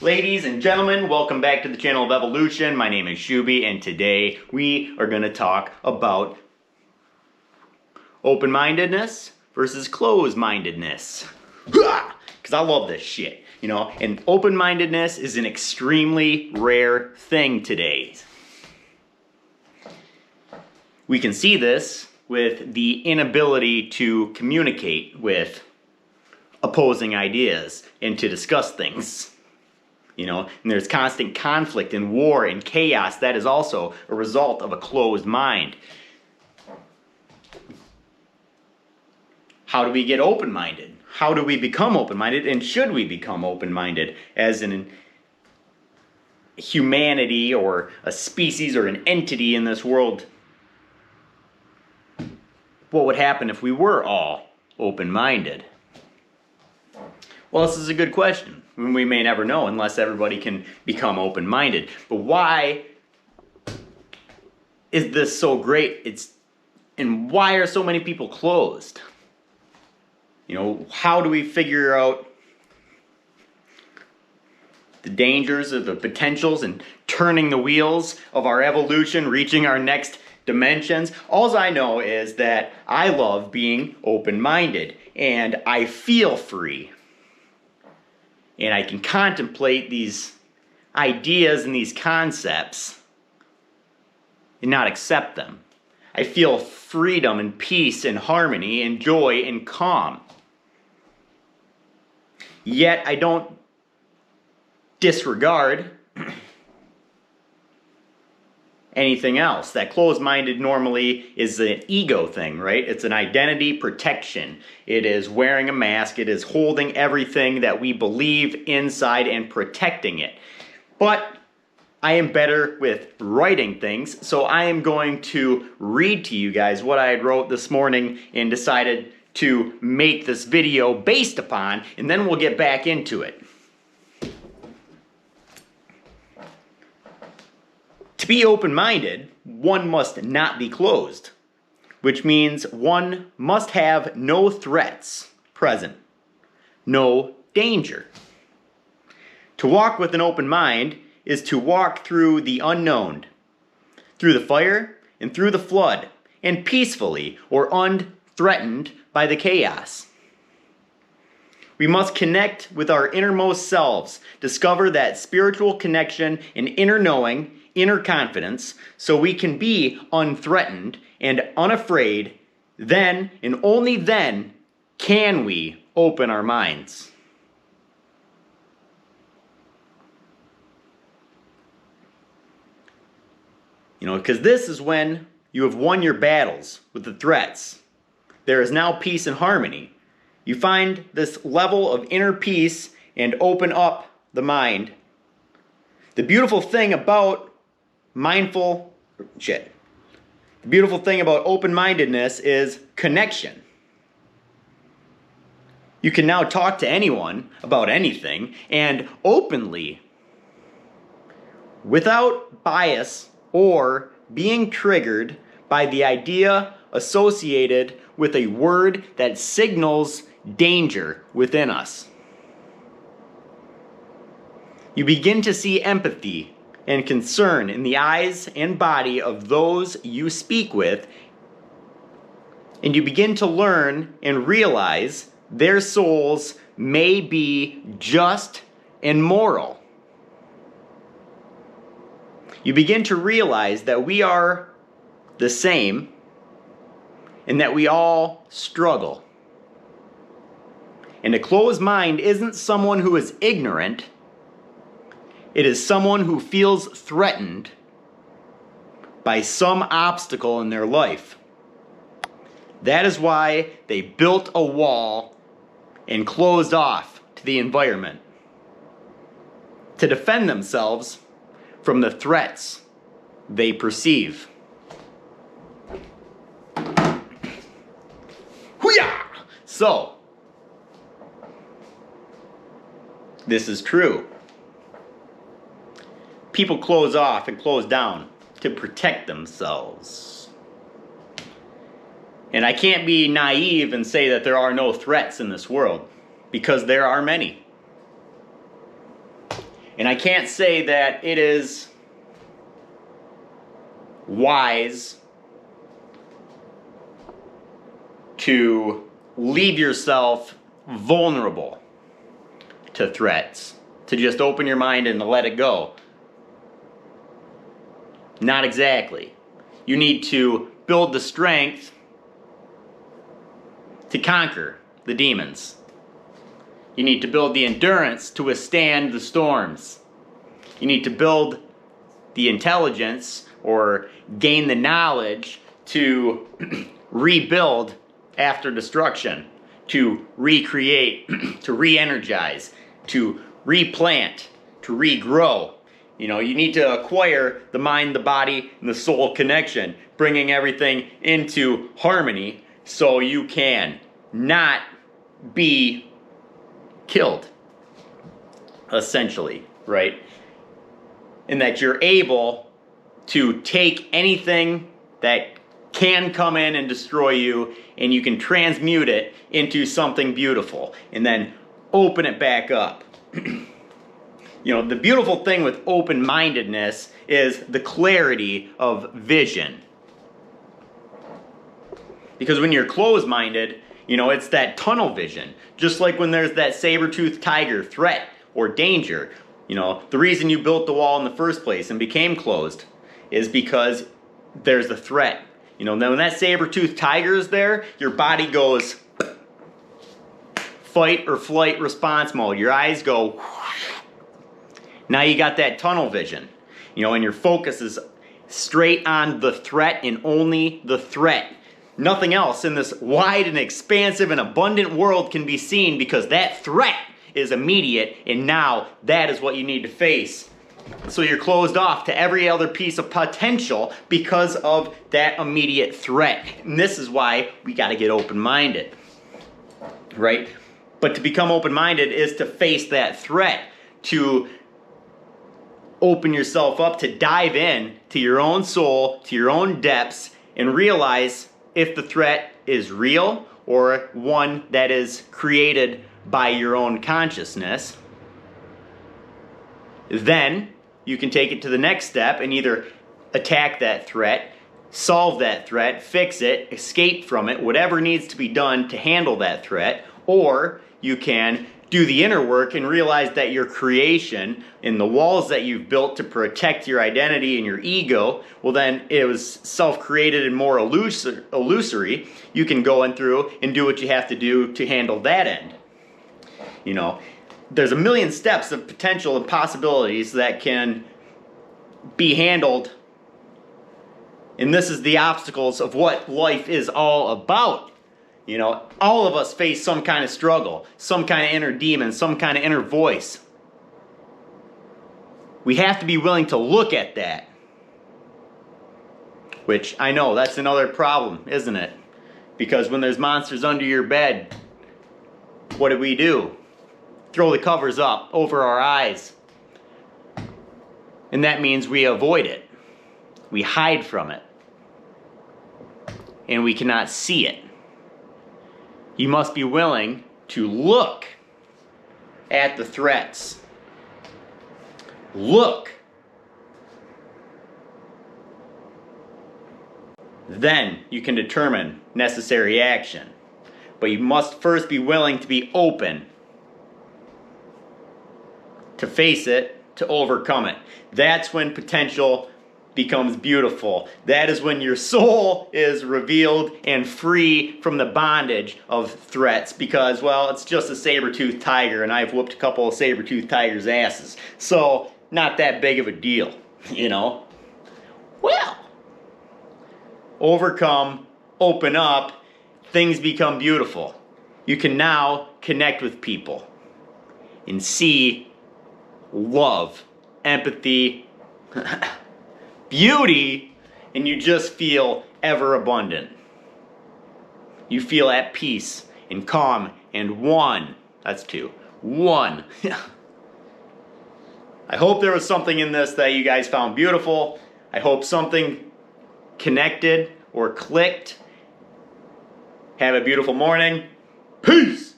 Ladies and gentlemen, welcome back to the channel of Evolution. My name is Shuby, and today we are going to talk about open-mindedness versus closed-mindedness. Because I love this shit, you know, and open-mindedness is an extremely rare thing today. We can see this with the inability to communicate with opposing ideas and to discuss things, you know, and there's constant conflict and war and chaos. That is also a result of a closed mind. How do we get open-minded? How do we become open-minded, and should we become open-minded as an humanity or a species or an entity in this world? What would happen if we were all open-minded? Well, this is a good question. We may never know unless everybody can become open-minded. But why is this so great? And why are so many people closed? You know, how do we figure out the dangers or the potentials and turning the wheels of our evolution, reaching our next dimensions? All I know is that I love being open-minded and I feel free. And I can contemplate these ideas and these concepts and not accept them. I feel freedom and peace and harmony and joy and calm. Yet I don't disregard anything else. That closed-minded normally is an ego thing, right? It's an identity protection. It is wearing a mask. It is holding everything that we believe inside and protecting it. But I am better with writing things, so I am going to read to you guys what I had wrote this morning and decided to make this video based upon, and then we'll get back into it. To be open-minded, one must not be closed, which means one must have no threats present, no danger. To walk with an open mind is to walk through the unknown, through the fire and through the flood, and peacefully or unthreatened by the chaos. We must connect with our innermost selves, discover that spiritual connection and inner knowing, inner confidence, so we can be unthreatened and unafraid. Then and only then can we open our minds. You know, because this is when you have won your battles with the threats. There is now peace and harmony. You find this level of inner peace and open up the mind. The beautiful thing about the beautiful thing about open-mindedness is connection. You can now talk to anyone about anything and openly, without bias or being triggered by the idea associated with a word that signals danger within us. You begin to see empathy and concern in the eyes and body of those you speak with, and you begin to learn and realize their souls may be just and moral. You begin to realize that we are the same and that we all struggle. And a closed mind isn't someone who is ignorant. It is someone who feels threatened by some obstacle in their life. That is why they built a wall and closed off to the environment to defend themselves from the threats they perceive. Hoo-yah! So, this is true. People close off and close down to protect themselves. And I can't be naive and say that there are no threats in this world, because there are many. And I can't say that it is wise to leave yourself vulnerable to threats, to just open your mind and let it go. Not exactly. You need to build the strength to conquer the demons. You need to build the endurance to withstand the storms. You need to build the intelligence or gain the knowledge to rebuild after destruction, to recreate, to re-energize, to replant, to regrow. You know, you need to acquire the mind, the body, and the soul connection, bringing everything into harmony so you can not be killed, essentially, right? And that you're able to take anything that can come in and destroy you, and you can transmute it into something beautiful and then open it back up. You know, the beautiful thing with open-mindedness is the clarity of vision. Because when you're closed-minded, you know, it's that tunnel vision. Just like when there's that saber-toothed tiger threat or danger. You know, the reason you built the wall in the first place and became closed is because there's a threat. You know, when that saber-toothed tiger is there, your body goes fight or flight response mode. Your eyes go. Now you got that tunnel vision. You know, and your focus is straight on the threat and only the threat. Nothing else in this wide and expansive and abundant world can be seen because that threat is immediate, and now that is what you need to face. So you're closed off to every other piece of potential because of that immediate threat. And this is why we got to get open-minded, right? But to become open-minded is to face that threat, to open yourself up, to dive in to your own soul, to your own depths, and realize if the threat is real or one that is created by your own consciousness. Then you can take it to the next step and either attack that threat, solve that threat, fix it, escape from it, whatever needs to be done to handle that threat, or you can do the inner work and realize that your creation and the walls that you've built to protect your identity and your ego, well then it was self-created and more illusory. You can go in through and do what you have to do to handle that end. You know, there's a million steps of potential and possibilities that can be handled. And this is the obstacles of what life is all about. You know, all of us face some kind of struggle, some kind of inner demon, some kind of inner voice. We have to be willing to look at that. Which, I know, that's another problem, isn't it? Because when there's monsters under your bed, what do? Throw the covers up over our eyes. And that means we avoid it. We hide from it. And we cannot see it. You must be willing to look at the threats. Look. Then you can determine necessary action. But you must first be willing to be open to face it, to overcome it. That's when potential becomes beautiful. That is when your soul is revealed and free from the bondage of threats because, well, it's just a saber-toothed tiger and I've whooped a couple of saber-toothed tigers' asses. So, not that big of a deal, you know? Well, overcome, open up, things become beautiful. You can now connect with people and see love, empathy, beauty, and you just feel ever abundant. You feel at peace and calm and one. That's two. One. I hope there was something in this that you guys found beautiful. I hope something connected or clicked. Have a beautiful morning. Peace!